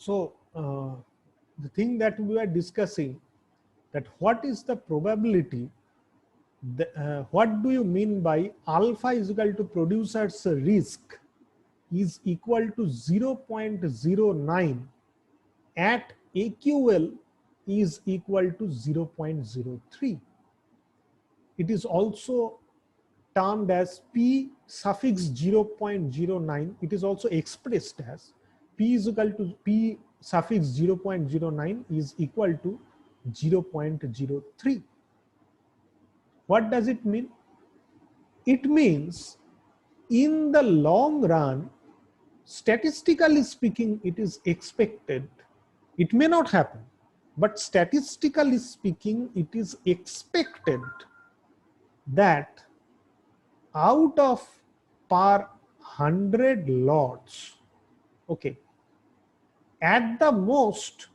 So the thing that we are discussing, that what is the probability, what do you mean by alpha is equal to producer's risk is equal to 0.09 at AQL is equal to 0.03. It is also termed as P suffix 0.09. It is also expressed as P is equal to P suffix 0.09 is equal to 0.03. What does it mean? It means in the long run, statistically speaking, it is expected. It may not happen, but statistically speaking, it is expected that out of per 100 lots, okay, at the most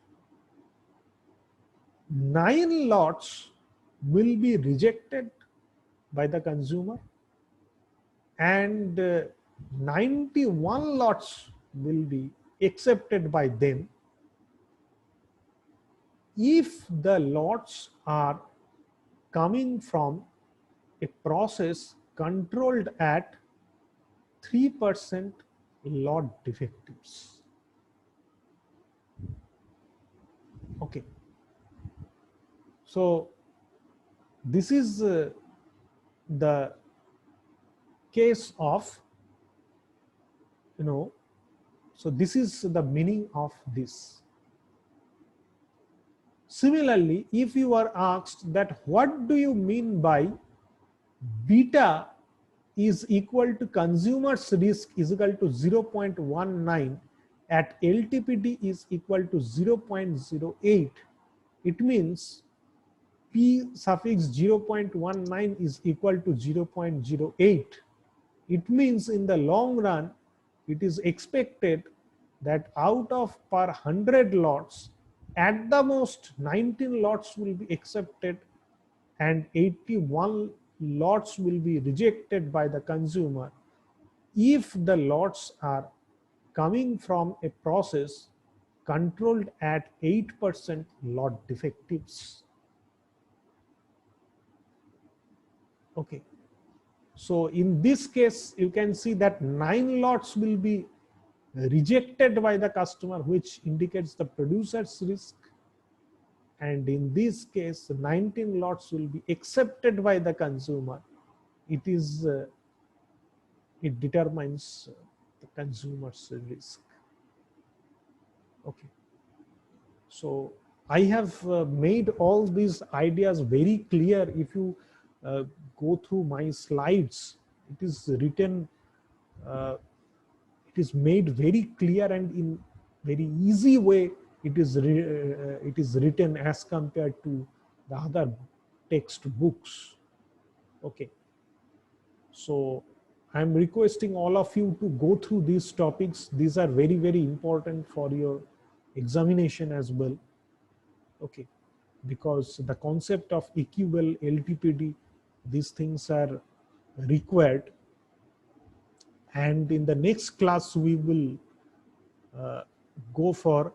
9 lots will be rejected by the consumer and 91 lots will be accepted by them if the lots are coming from a process controlled at 3% lot defectives. Okay. So this is the case of, so this is the meaning of this. Similarly, if you are asked that what do you mean by beta is equal to consumer's risk is equal to 0.19 at LTPD is equal to 0.08, it means P suffix 0.19 is equal to 0.08. It means in the long run, it is expected that out of per 100 lots, at the most 19 lots will be accepted and 81 lots will be rejected by the consumer if the lots are coming from a process controlled at 8% lot defectives. Okay. So in this case, you can see that 9 lots will be rejected by the customer, which indicates the producer's risk. And in this case, 19 lots will be accepted by the consumer. It is, it determines the consumer's risk. Okay. So I have made all these ideas very clear. If you go through my slides, it is written, it is made very clear and in very easy way. It is written as compared to the other textbooks. Okay. So I'm requesting all of you to go through these topics. These are very, very important for your examination as well. Okay. Because the concept of EQL, LTPD, these things are required. And in the next class, we will go for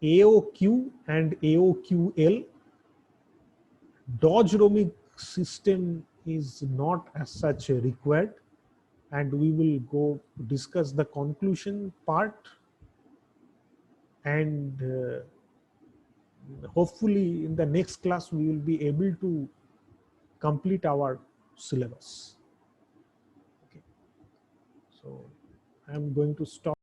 AOQ and AOQL. Dodge-Romic system is not as such required, and we will go discuss the conclusion part, and hopefully in the next class we will be able to complete our syllabus. Okay. So I am going to stop.